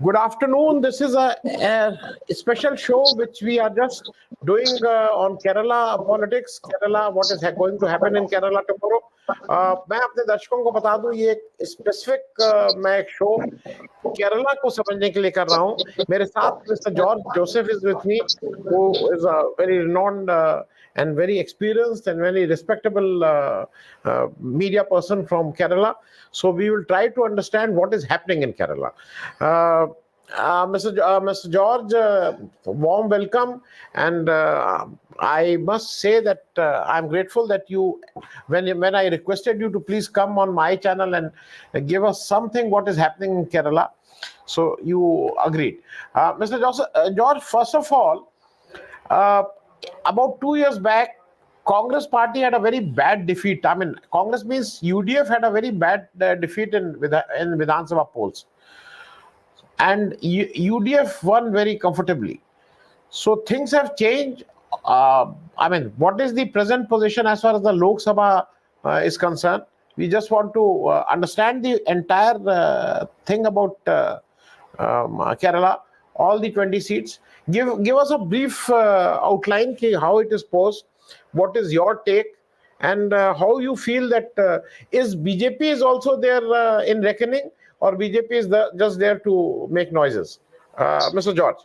Good afternoon. This is a special show which we are just doing on Kerala politics. Kerala, what is going to happen in Kerala tomorrow. मैं अपने दर्शकों को बता दूं ये specific मैं एक शो केरला को समझने के लिए कर रहा हूं. मेरे साथ mister George Joseph is with me, who is a very renowned and very experienced and very respectable media person from Kerala. So we will try to understand what is happening in Kerala. Mr. George, warm welcome, and I must say that I'm grateful that you, when I requested you to please come on my channel and give us something what is happening in Kerala, so you agreed. Mr. George, first of all, about 2 years back, Congress party had a very bad defeat. I mean, Congress means UDF had a very bad defeat in Vidhan Sabha polls. And UDF won very comfortably. So things have changed. I mean, what is the present position as far as the Lok Sabha is concerned? We just want to understand the entire thing about Kerala, all the 20 seats. Give us a brief outline how it is posed, what is your take, and how you feel that is BJP is also there in reckoning, or BJP is just there to make noises? Mr. George.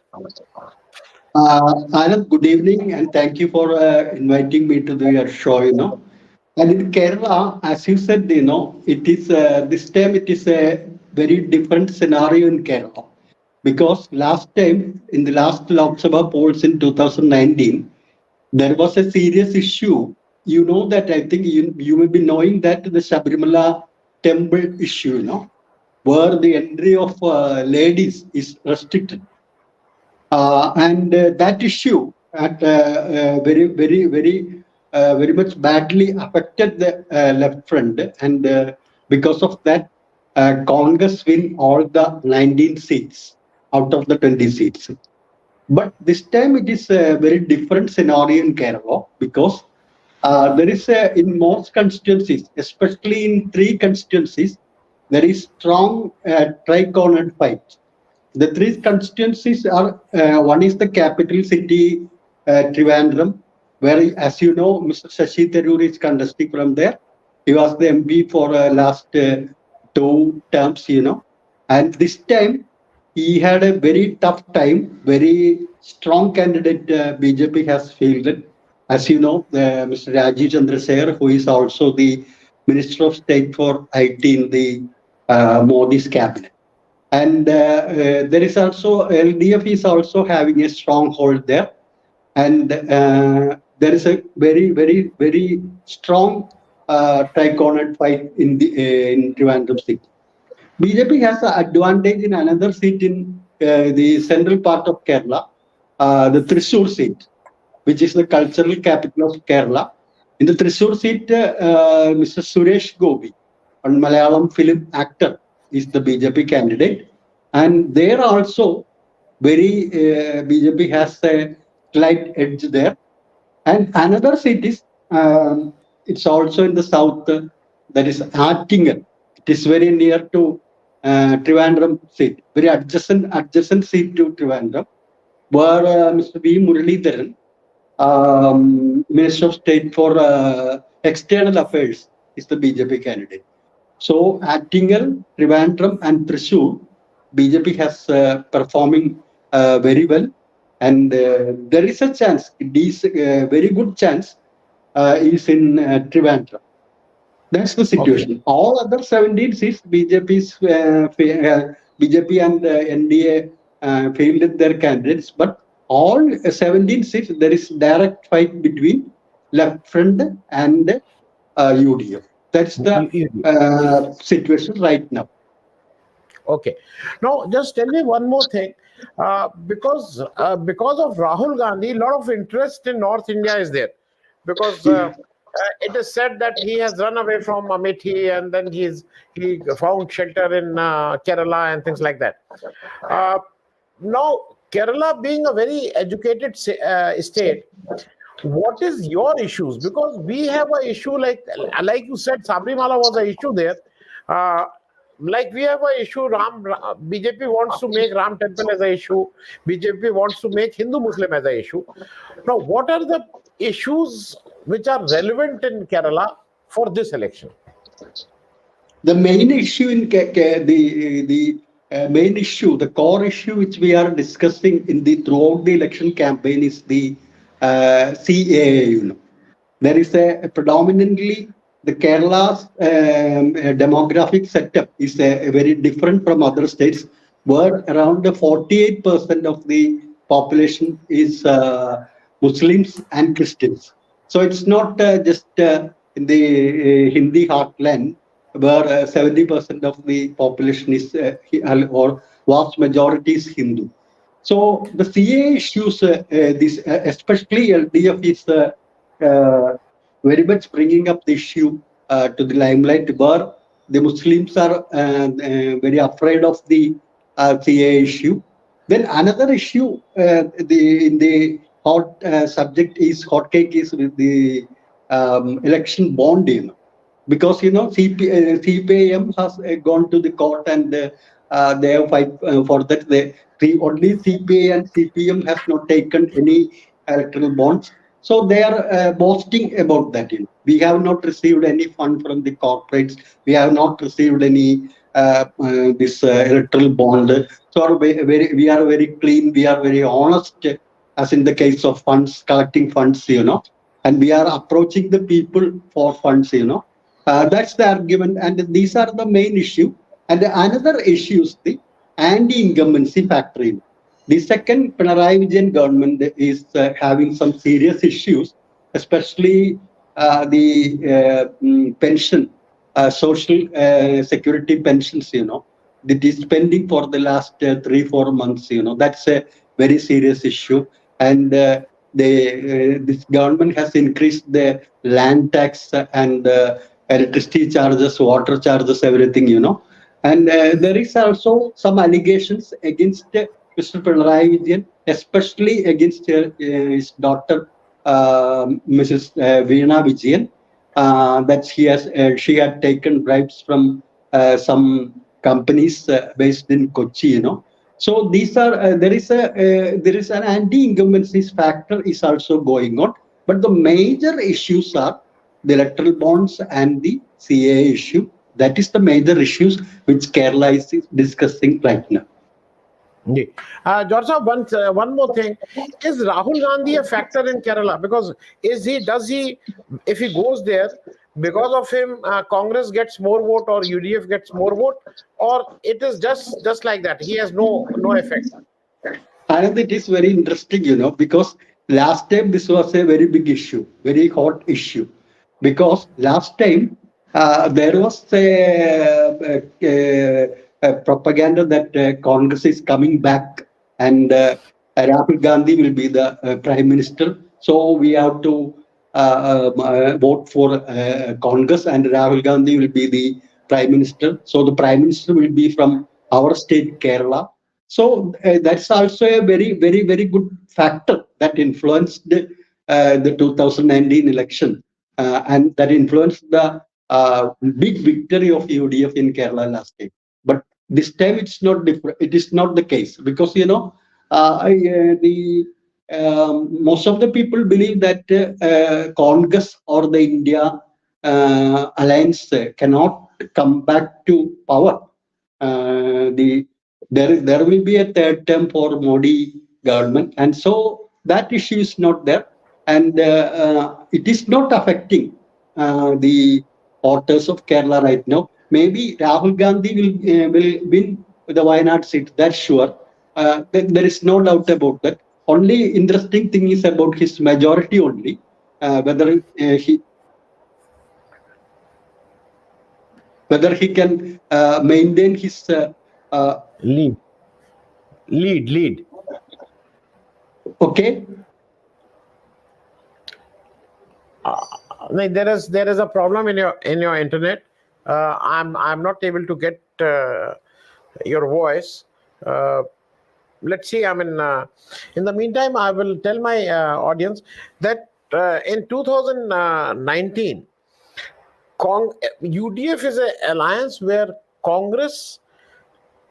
Anand, good evening, and thank you for inviting me to your show. And in Kerala, as you said, it is this time it is a very different scenario in Kerala, because last time in the last Lok Sabha polls in 2019, there was a serious issue. You know that I think you may be knowing that the Sabarimala temple issue, where the entry of ladies is restricted. And that issue had very much badly affected the left front. And because of that, Congress win all the 19 seats out of the 20 seats. But this time it is a very different scenario in Kerala, because there is in most constituencies, especially in 3 constituencies, there is strong tri-cornered fight. The 3 constituencies are, one is the capital city, Trivandrum, where, as you know, Mr. Shashi Tharoor is contesting from there. He was the MP for last 2 terms, And this time, he had a very tough time, very strong candidate BJP has fielded. As you know, Mr. Rajiv Chandrasekhar, who is also the Minister of State for IT in the Modi's cabinet. And there is also, LDF is also having a strong hold there. And there is a very, very, very strong tri-cornered fight in Trivandrum city. BJP has an advantage in another seat in the central part of Kerala, the Thrissur seat, which is the cultural capital of Kerala. In the Thrissur seat, Mr. Suresh Gopi, a Malayalam film actor, is the BJP candidate. And there also, BJP has a slight edge there. And another seat is, it's also in the south, that is Attingal. It is very near to Trivandrum seat, very adjacent seat to Trivandrum, where Mr. V. Muralidharan, Minister of State for External Affairs, is the BJP candidate. So Attingal, Trivandrum, and Thrissur, BJP has performing very well, and there is a chance. It is a very good chance is in Trivandrum. That's the situation. Okay. All other 17 seats, BJP and NDA fielded their candidates, but all 17 seats, there is direct fight between left front and UDF. That's the situation right now. Okay. Now, just tell me one more thing. Because of Rahul Gandhi, a lot of interest in North India is there. Because it is said that he has run away from Amethi, and then he found shelter in Kerala and things like that. Now, Kerala being a very educated state, what is your issues? Because we have an issue like you said, Sabarimala was an issue there. like we have an issue, BJP wants to make Ram temple as an issue. BJP wants to make Hindu Muslim as an issue. Now, what are the issues which are relevant in Kerala for this election? The main issue in the main issue, the core issue which we are discussing in the throughout the election campaign is the CAA. There is a predominantly the Kerala's demographic setup is very different from other states, where around 48% of the population is Muslims and Christians. So it's not just in the Hindi heartland where 70% of the population is or vast majority is Hindu. So the CA issues, this especially LDF is very much bringing up the issue to the limelight, where the Muslims are very afraid of the CA issue. Then another issue, in the hot subject is hot cake is with the election bond. Because CPIM has gone to the court and they have fight for that. Only CPI and CPM has not taken any electoral bonds, so they are boasting about that. We have not received any fund from the corporates. We have not received any this electoral bond. So we are very clean. We are very honest, as in the case of funds, collecting funds, and we are approaching the people for funds, that's the argument, and these are the main issue. And another issue is the anti-incumbency factor. The second Pinarayi Vijayan government is having some serious issues, especially the pension, social security pensions, that is pending for the last 3-4 months. That's a very serious issue. And this government has increased the land tax and electricity charges, water charges, everything, And there is also some allegations against Mr. Pinarayi Vijayan, especially against his daughter, Mrs. Veena Vijayan, that she had taken bribes from some companies based in Kochi, So these are there is an anti-incumbency factor is also going on, but the major issues are the electoral bonds and the CA issue. That is the major issues which Kerala is discussing right now. George, one more thing. Is Rahul Gandhi a factor in Kerala? Because if he goes there, because of him, Congress gets more vote or UDF gets more vote, or it is just like that? He has no effect. And it is very interesting, because last time this was a very big issue, very hot issue. Because last time there was a propaganda that Congress is coming back and Rahul Gandhi will be the Prime Minister. So we have to vote for Congress and Rahul Gandhi will be the Prime Minister. So the Prime Minister will be from our state, Kerala. So that's also a very, very, very good factor that influenced the 2019 election. And that influenced the big victory of UDF in Kerala last time. But this time it's not different. It is not the case because most of the people believe that Congress or the India alliance cannot come back to power. There will be a third term for Modi government, and so that issue is not there. And it is not affecting the voters of Kerala right now. Maybe Rahul Gandhi will win the Wayanad seat. That's sure. There is no doubt about that. Only interesting thing is about his majority only. Whether he can maintain his lead. Okay. There is a problem in your internet. I'm not able to get your voice. Let's see. In the meantime, I will tell my audience that in 2019, UDF is an alliance where Congress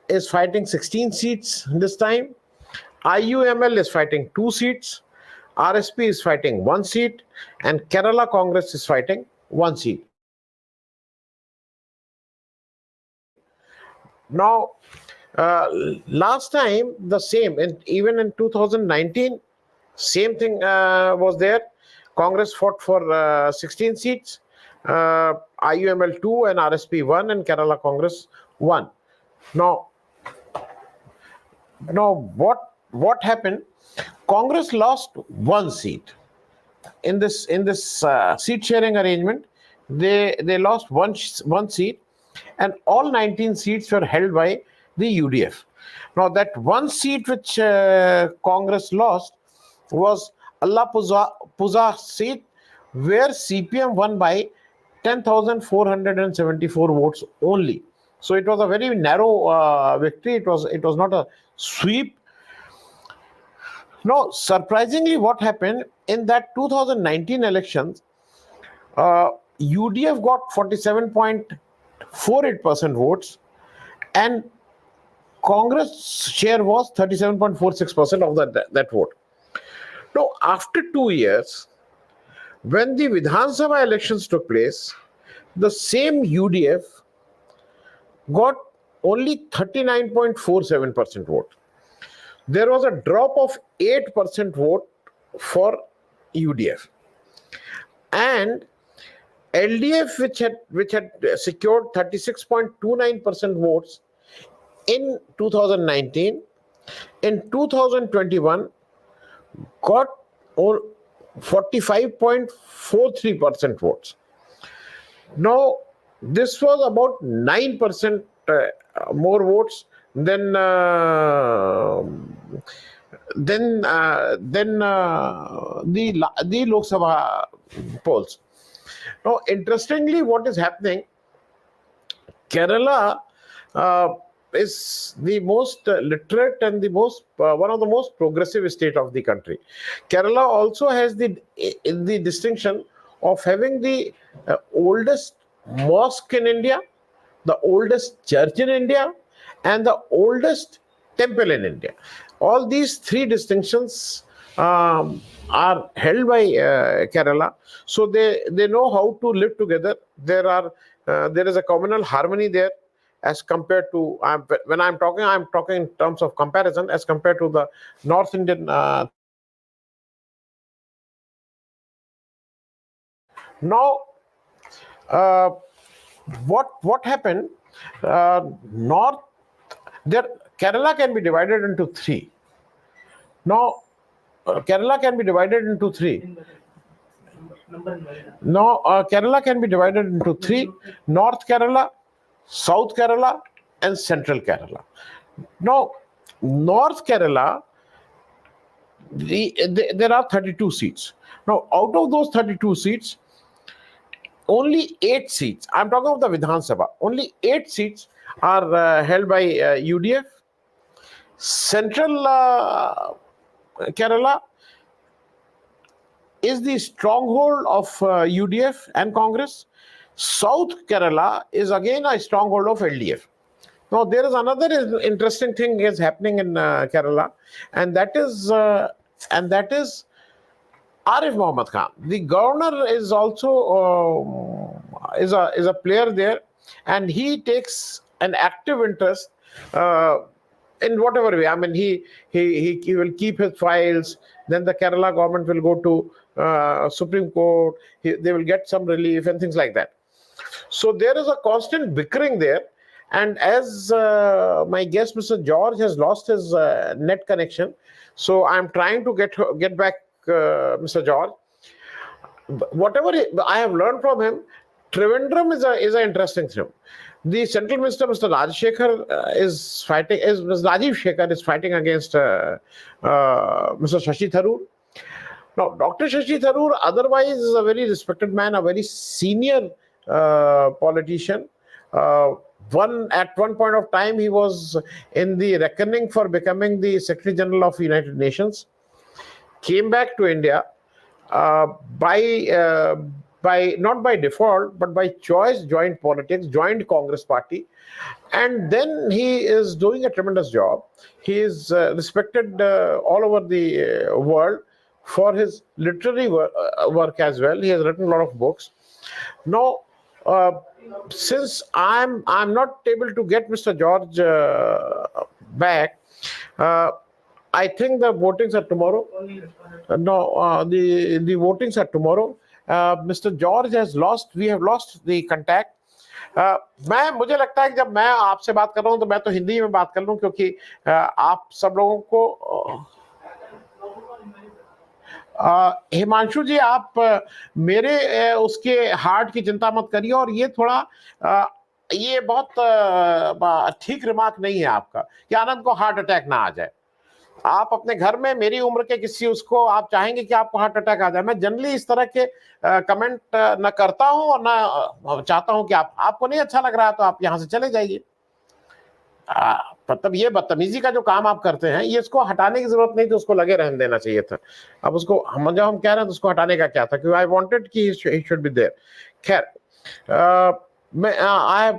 is fighting 16 seats this time. IUML is fighting 2 seats. RSP is fighting 1 seat. And Kerala Congress is fighting 1 seat. Now, last time the same, even in 2019, same thing was there. Congress fought for 16 seats, IUML 2 and RSP 1, and Kerala Congress 1. Now what happened? Congress lost 1 seat in this seat sharing arrangement. They lost one seat, and all 19 seats were held by the UDF. Now that 1 seat which Congress lost was Allah Puza seat, where CPM won by 10,474 votes only. So it was a very narrow victory. It was not a sweep. Now, surprisingly, what happened in that 2019 elections, UDF got 47.48% votes, and Congress share was 37.46% of that vote. Now, after 2 years, when the Vidhan Sabha elections took place, the same UDF got only 39.47% vote. There was a drop of 8% vote for UDF. And LDF, which had secured 36.29% votes in 2019, in 2021 got 45.43% votes. Now, this was about 9% more votes than the Lok Sabha polls. Now, interestingly, what is happening? Kerala is the most literate and the most one of the most progressive state of the country. Kerala also has the distinction of having the oldest mosque in India, the oldest church in India, and the oldest temple in India. All these three distinctions are held by Kerala, so they know how to live together. There is a communal harmony there, as compared to when I'm talking in terms of comparison, as compared to the North Indian. Now, what happened? North there, Kerala can be divided into three. Now, Kerala can be divided into three. Now, Kerala can be divided into three: North Kerala, South Kerala, and Central Kerala. Now, North Kerala, there are 32 seats. Now, out of those 32 seats, only 8 seats, I'm talking of the Vidhan Sabha, only 8 seats are held by UDF. Central Kerala is the stronghold of UDF and Congress. South Kerala is again a stronghold of LDF. Now, there is another interesting thing is happening in Kerala, and that is Arif Mohammad Khan. The governor is also is a player there, and he takes an active interest in whatever way. I mean, he will keep his files. Then the Kerala government will go to Supreme Court. They will get some relief and things like that. So there is a constant bickering there. And as my guest, Mr. George, has lost his net connection, so I'm trying to get back Mr. George. Whatever I have learned from him, Trivandrum is an interesting thing. The Central Minister, Mr. Rajiv Shekhar, is fighting against Mr. Shashi Tharoor. Now, Dr. Shashi Tharoor otherwise is a very respected man, a very senior politician. At one point of time, he was in the reckoning for becoming the Secretary General of the United Nations. Came back to India by not by default, but by choice, joined politics, joined Congress party, and then he is doing a tremendous job. He is respected all over the world for his literary work as well. He has written a lot of books. Now, since I'm not able to get Mr. George back, I think the votings are tomorrow. The votings are tomorrow. Mr. George has lost. We have lost the contact. मुझे लगता है कि जब मैं आपसे बात कर रहा हूं तो मैं तो हिंदी में बात कर लूं, क्योंकि आप सब लोगों को हिमांशु जी, आप मेरे उसके हार्ट की चिंता मत करिए, और ये थोड़ा ये बहुत ठीक रिमार्क नहीं है आपका कि आनंद को हार्ट अटैक ना आ जाए। आप अपने घर में मेरी उम्र के किसी उसको आप चाहेंगे कि आपको हार्ट अटैक आ जाए? मैं जनरली इस तरह के कमेंट न करता हूं और न चाहता हूं कि आपको नहीं अच्छा लग रहा है तो आप यहां से चले जाइए। मतलब ये बदतमीजी का जो काम आप करते हैं, ये इसको हटाने की जरूरत नहीं थी, उसको लगे रहने देना चाहिए था। अब उसको जब हम कह रहे हैं तो उसको हटाने का क्या था, क्योंकि आई वांटेड कि ही शुड बी देयर। खैर, I have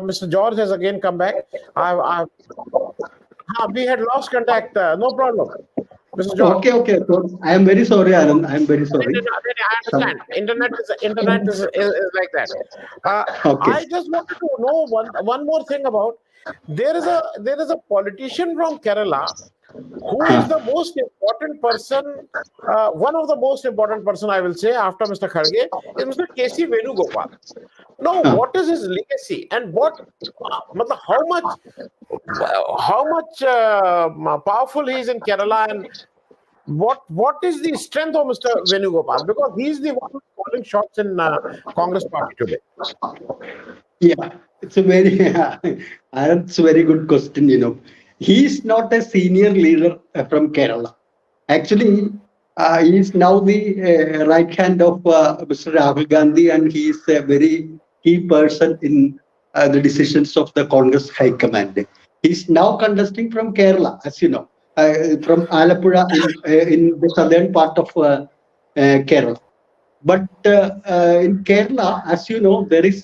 Mr. George has again come back. We had lost contact. No problem, Mr. George. Okay. So I am very sorry, Anand. I am very sorry. I understand. Internet is like that. Okay. I just wanted to know one more thing about. There is a politician from Kerala who is the most important person. One of the most important person, I will say, after Mr. Kharge, is Mr. K.C. Venugopal. Now, what is his legacy, and how much powerful he is in Kerala, and what is the strength of Mr. Venugopal? Because he is the one who's calling shots in Congress party today. Yeah, it's a very that's a very good question. He is not a senior leader from Kerala. Actually, he is now the right hand of Mr. Rahul Gandhi, and he is a very key person in the decisions of the Congress High Command. He is now contesting from Kerala, as you know, from Alappuzha in the southern part of Kerala. But in Kerala, as you know, there is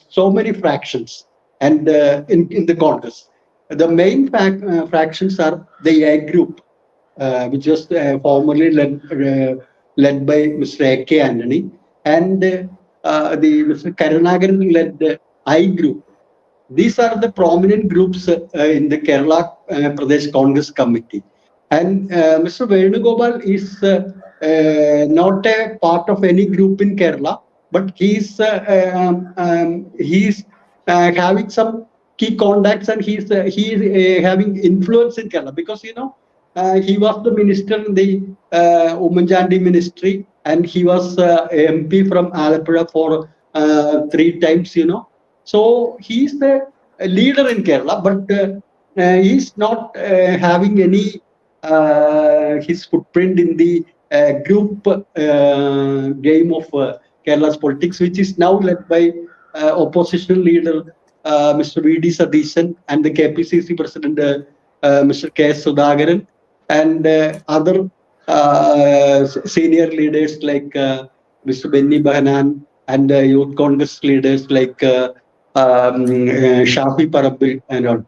so many fractions, and in the Congress, the main fractions are the A group, which was formerly led by Mr. A.K. Antony, and the Mr. Karunakaran led the I group. These are the prominent groups in the Kerala Pradesh Congress Committee, and Mr. Venugopal is not a part of any group in Kerala, but he's having some key contacts, and he's having influence in Kerala, because he was the minister in the Umanchandi ministry, and he was MP from Alappuzha for 3 times. So he's the leader in Kerala, but he's not having any his footprint in the group game of Kerala's politics, which is now led by opposition leader Mr. V.D. Satheeshan and the KPCC president Mr. K. Sudhakaran, and other senior leaders like Mr. Benny Bahanan, and youth Congress leaders like Shafi Parabil and all.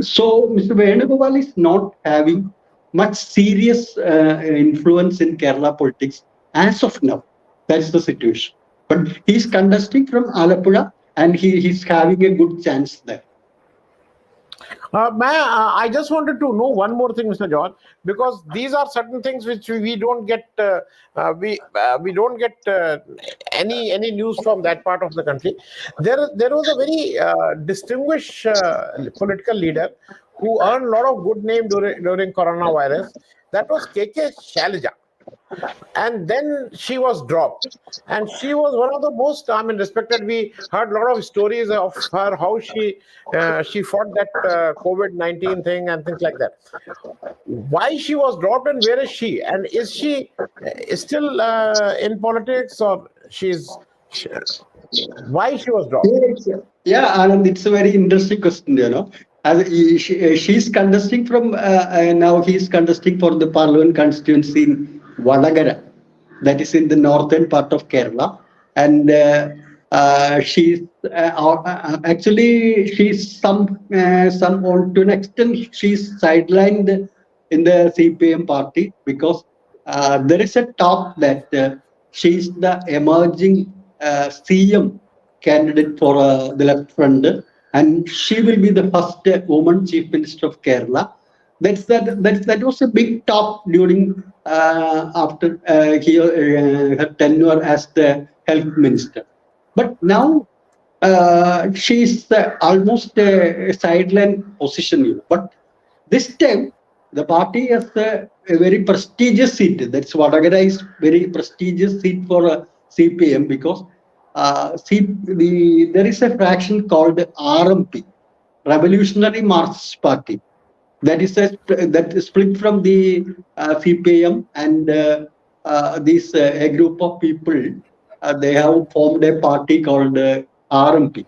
So Mr. Venugopal is not having much serious influence in Kerala politics as of now. That's the situation. But he's contesting from Alappuzha, and he's having a good chance there. I just wanted to know one more thing, Mr. George, because these are certain things which we don't get. We don't get any news from that part of the country. There was a very distinguished political leader who earned a lot of good name during coronavirus. That was K.K. Shailaja. And then she was dropped, and she was one of the most respected. We heard a lot of stories of her, how she fought that COVID-19 thing and things like that. Why she was dropped, and where is she? And is she still in politics, or why she was dropped? Yeah, and it's a very interesting question. As she's contesting from now, he's contesting for the Parliament constituency in Vadagara, that is in the northern part of Kerala, and she's actually she's some to an extent she's sidelined in the CPM party because there is a talk that she's the emerging CM candidate for the left front, and she will be the first woman chief minister of Kerala. That was a big talk during after her tenure as the health minister. But now she's almost a sideline position. But this time the party has a very prestigious seat. That's Vadagara is very prestigious seat for CPM because there is a fraction called RMP, Revolutionary Marxist Party, that is split from the CPM, and a group of people they have formed a party called RMP.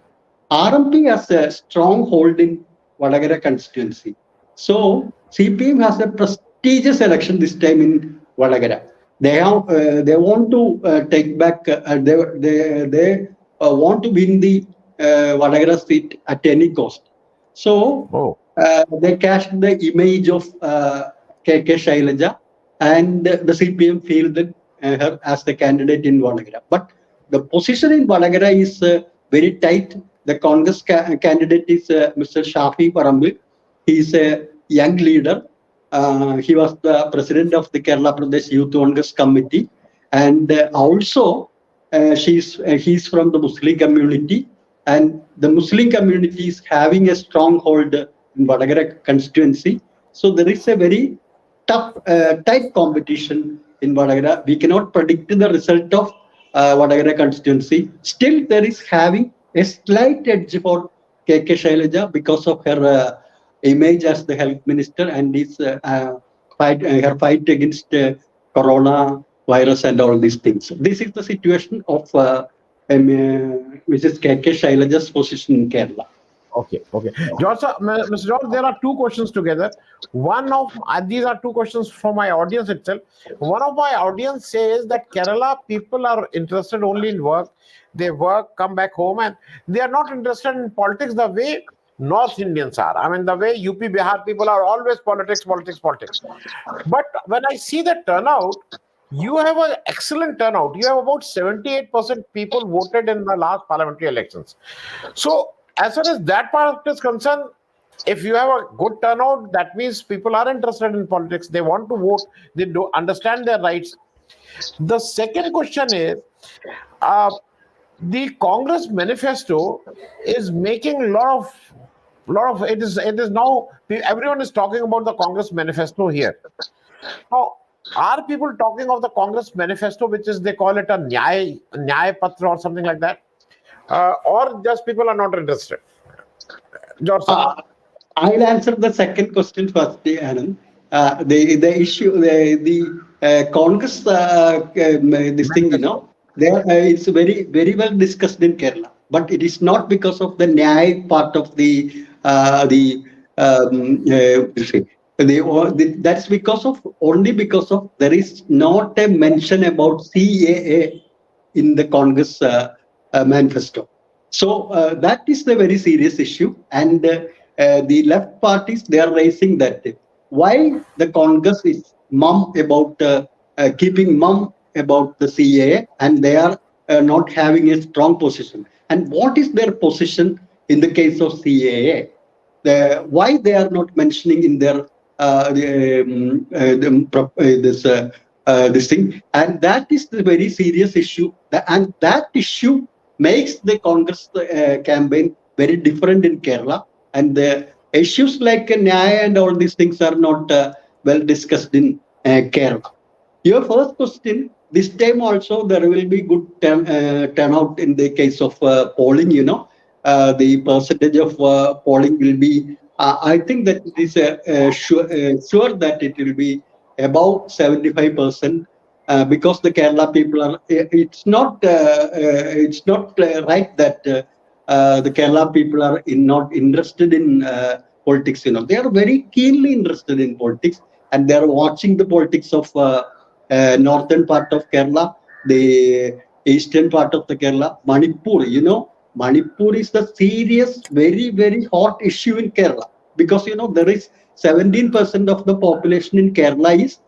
RMP has a strong hold in Vadagara constituency. So CPM has a prestigious election this time in Vadagara. They want to take back. They want to win the Vadagara seat at any cost. So they cashed the image of KK Shailaja, and the CPM fielded her as the candidate in Vadagara. But the position in Vadagara is very tight. The Congress candidate is Mr. Shafi Parambil. He is a young leader. He was the president of the Kerala Pradesh Youth Congress Committee, and also he's from the Muslim community, and the Muslim community is having a stronghold in Vadagara constituency. So there is a very tough, tight competition in Vadagara. We cannot predict the result of Vadagara constituency. Still, there is having a slight edge for KK Shailaja because of her image as the health minister and her fight against corona virus and all these things. This is the situation of Mrs. KK Shailaja's position in Kerala. Okay. George, Mr. George, there are two questions together. One of these are two questions from my audience itself. One of my audience says that Kerala people are interested only in work. They work, come back home, and they are not interested in politics the way North Indians are. I mean, the way UP, Bihar people are always politics. But when I see the turnout, you have an excellent turnout. You have about 78% people voted in the last parliamentary elections. So, as far as that part is concerned, if you have a good turnout, that means people are interested in politics. They want to vote. They do understand their rights. The second question is, the Congress manifesto is making a lot of it is now everyone is talking about the Congress manifesto here. Now, are people talking of the Congress manifesto, which is they call it a Nyay Patra or something like that? Or just people are not interested? George, I'll answer the second question first, Anand. The issue, the Congress, this thing, it's very well discussed in Kerala, but it is not because of the Nyay part of that's only because of there is not a mention about CAA in the Congress manifesto. So that is the very serious issue, and the left parties, they are raising that. Why the Congress is keeping mum about the CAA, and they are not having a strong position. And what is their position in the case of CAA? Why they are not mentioning in their this thing? And that is the very serious issue, and that issue makes the Congress campaign very different in Kerala, and the issues like Nyaya and all these things are not well discussed in Kerala. Your first question, this time also there will be good turnout in the case of polling. The percentage of polling will be, I think that it is sure that it will be above 75%. Because the Kerala people are, it's not right that the Kerala people are not interested in politics. They are very keenly interested in politics, and they are watching the politics of northern part of Kerala, the eastern part of the Kerala, Manipur. Manipur is the serious, very, very hot issue in Kerala because there is 17% of the population in Kerala is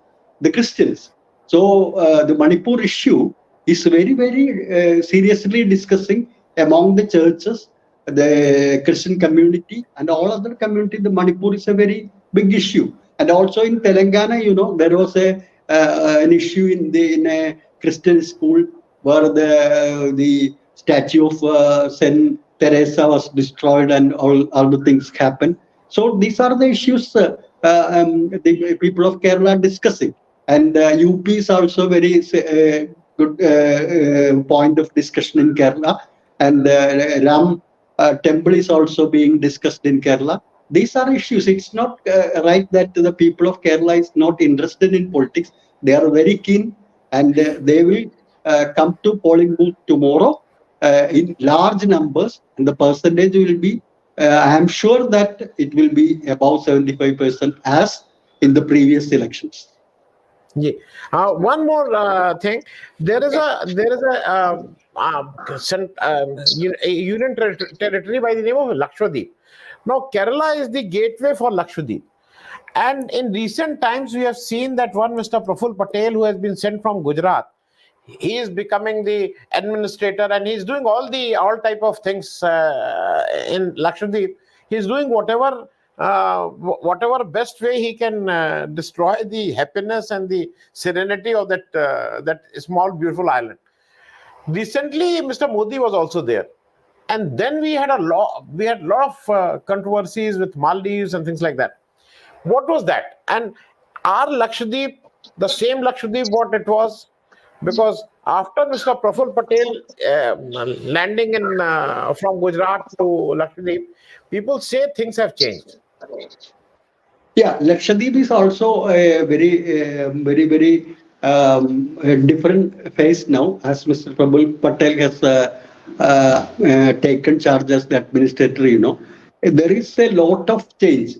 the Christians. So the Manipur issue is very, very seriously discussing among the churches, the Christian community, and all other community. The Manipur is a very big issue, and also in Telangana, there was an issue in a Christian school where the statue of Saint Teresa was destroyed and all the things happened. So these are the issues the people of Kerala are discussing. And UP is also very good point of discussion in Kerala. And Ram temple is also being discussed in Kerala. These are issues. It's not right that the people of Kerala is not interested in politics. They are very keen, and they will come to polling booth tomorrow in large numbers, and the percentage will be. I am sure that it will be about 75% as in the previous elections. Yeah. One more thing. There is a union territory by the name of Lakshadweep. Now, Kerala is the gateway for Lakshadweep. And in recent times, we have seen that one Mr. Praful Patel, who has been sent from Gujarat, he is becoming the administrator, and he's doing all type of things in Lakshadweep. He's doing whatever best way he can destroy the happiness and the serenity of that small beautiful island. Recently, Mr. Modi was also there, and then we had a lot of controversies with Maldives and things like that. What was that? And are Lakshadweep the same Lakshadweep what it was? Because after Mr. Praful Patel landing from Gujarat to Lakshadweep, people say things have changed. Yeah, Lakshadweep is also a very a different phase now, as Mr. Prabhu Patel has taken charge as the administrator. There is a lot of change.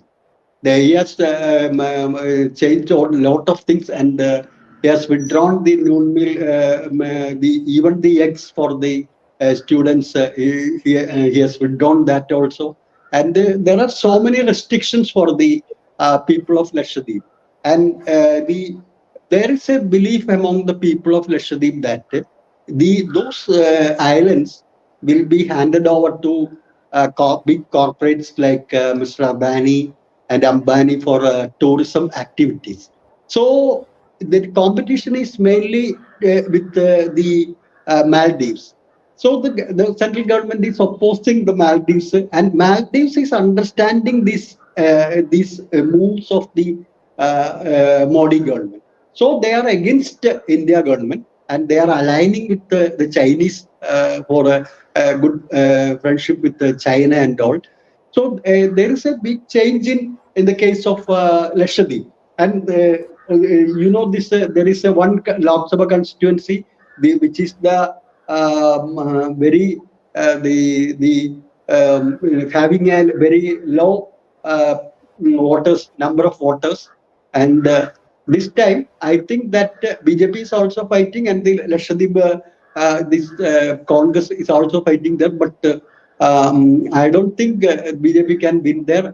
He has changed a lot of things, and he has withdrawn the noon meal, even the eggs for the students. He has withdrawn that also, and there are so many restrictions for the people of Lakshadweep, and there is a belief among the people of Lakshadweep that those islands will be handed over to big corporates like Mr. Adani and Ambani for tourism activities. So the competition is mainly with the Maldives. So the central government is opposing the Maldives, and Maldives is understanding these moves of the Modi government. So they are against India government, and they are aligning with the Chinese for a good friendship with China and all. So there is a big change in the case of Lakshadweep, and this there is a one Lok Sabha constituency, which is the very the having a very low number of voters, and this time I think that BJP is also fighting, and the Lakshadweep this Congress is also fighting there, but I don't think BJP can win there.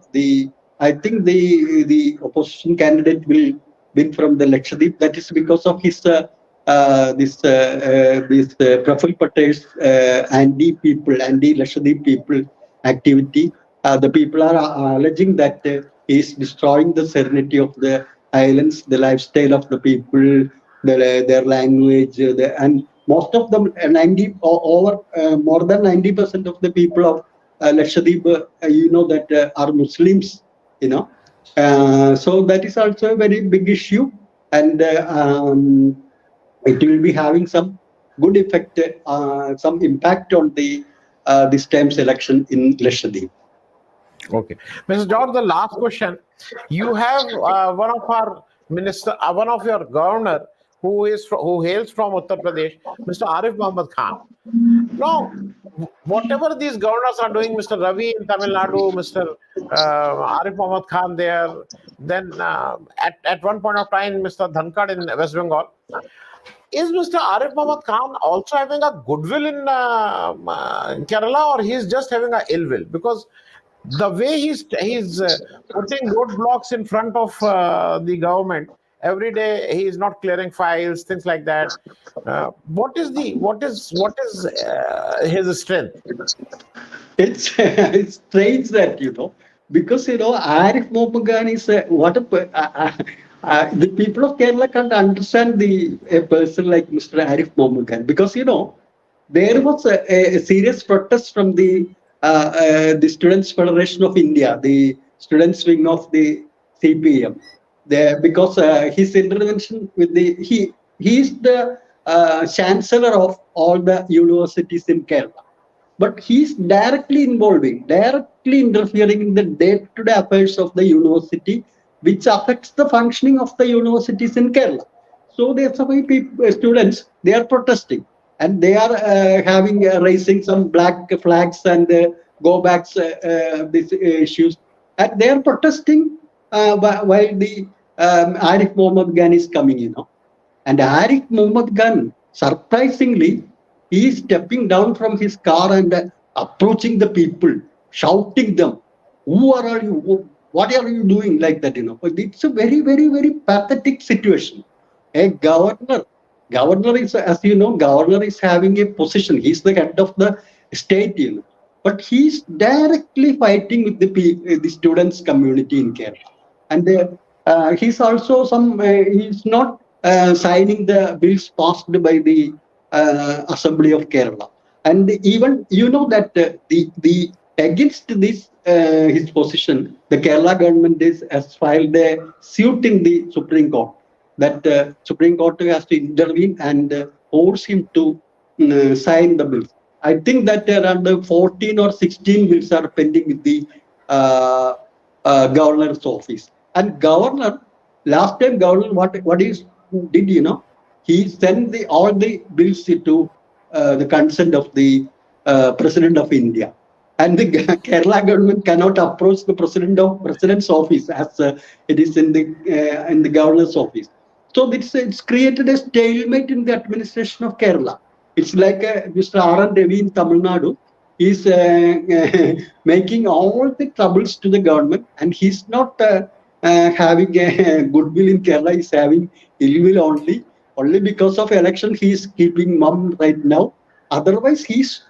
I think the opposition candidate will win from the Lakshadweep. That is because of his Praful Patel's anti-Lakshadweep people activity. The people are alleging that he is destroying the serenity of the islands, the lifestyle of the people, their language, and most of them, more than 90% of the people of Lakshadweep, that are Muslims. So that is also a very big issue, and it will be having some good effect, some impact on the this time's election in Lakshadweep. Okay, Mr. George, the last question. You have one of your governor who hails from Uttar Pradesh, Mr. Arif Muhammad Khan. Now, whatever these governors are doing, Mr. Ravi in Tamil Nadu, Mr. Arif Mohammad Khan there, then at one point of time, Mr. Dhankad in West Bengal. Is Mr. Arif Mohammad Khan also having a goodwill in Kerala, or he's just having a ill will? Because the way he's putting roadblocks in front of the government every day, he is not clearing files, things like that. What is his strength? It's strange that, because, Arif Mohammad is the people of Kerala can't understand a person like Mr. Arif Mohammad, because, there was a serious protest from the Students' Federation of India, the students wing of the CPM, because his intervention with he is the chancellor of all the universities in Kerala, but he's directly interfering in the day-to-day affairs of the university, which affects the functioning of the universities in Kerala. So there's so many students, they are protesting, and they are raising some black flags and go backs these issues, and they are protesting while the Arif Mohammad Khan is coming, And Arif Mohammad Khan, surprisingly, he is stepping down from his car and approaching the people, shouting them, "Who are you? What are you doing?" Like that, It's a very, very, very pathetic situation. A governor is, as you know, governor is having a position. He's the head of the state, but he's directly fighting with the students' community in Kerala, and he's also he's not signing the bills passed by the Assembly of Kerala, and even that the against this his position, the Kerala government has filed a suit in the Supreme Court, that Supreme Court has to intervene and force him to sign the bills. I think that around 14 or 16 bills are pending with the governor's office. And last time governor, what he did, he sent all the bills to the consent of the President of India. And the Kerala government cannot approach the president's office as it is in the governor's office. So it's created a stalemate in the administration of Kerala. It's like Mr. R. N. Ravi in Tamil Nadu. He's making all the troubles to the government, and he's not having a goodwill in Kerala. He's having ill will only because of election. He's keeping mum right now. Otherwise, he's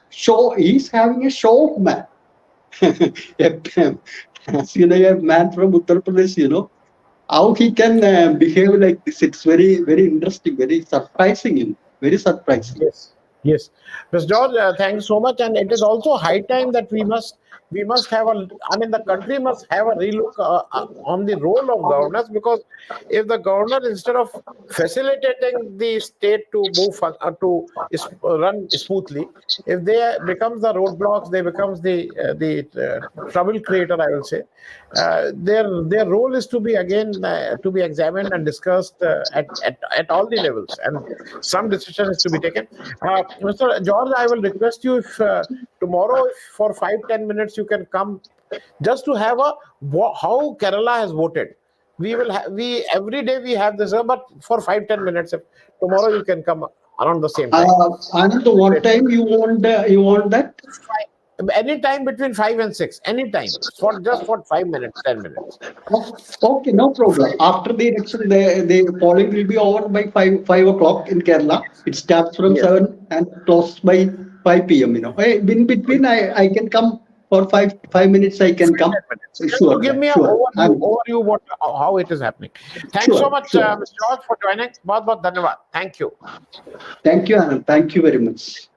having a show of man. As a man from Uttar Pradesh, how he can behave like this. It's very, very interesting, very surprising, very surprising. Yes, Mr. George, thanks so much. And it is also high time that we must have the country must have a relook on the role of governors, because if the governor, instead of facilitating the state to run smoothly, if they becomes the roadblocks, they becomes the trouble creator, I will say. Their role is to be examined and discussed at all the levels, and some decision is to be taken. Mr. George, I will request you, if tomorrow for 5-10 minutes you can come, just to have how Kerala has voted. We every day we have this, but for 5-10 minutes, if tomorrow you can come around the same time. Anand, what time you want that? Any time between 5 and 6. Any time for 5 minutes, 10 minutes. Okay, no problem. After the election, the polling will be over by 5 o'clock in Kerala. It starts from 7 and closes by 5 p.m. In between, I can come for 5 minutes. I can come. Sure. Give me an overview how it is happening. Thanks so much, Mr. George, for joining. Bahut dhanyawad. Thank you. Thank you, Anand. Thank you very much.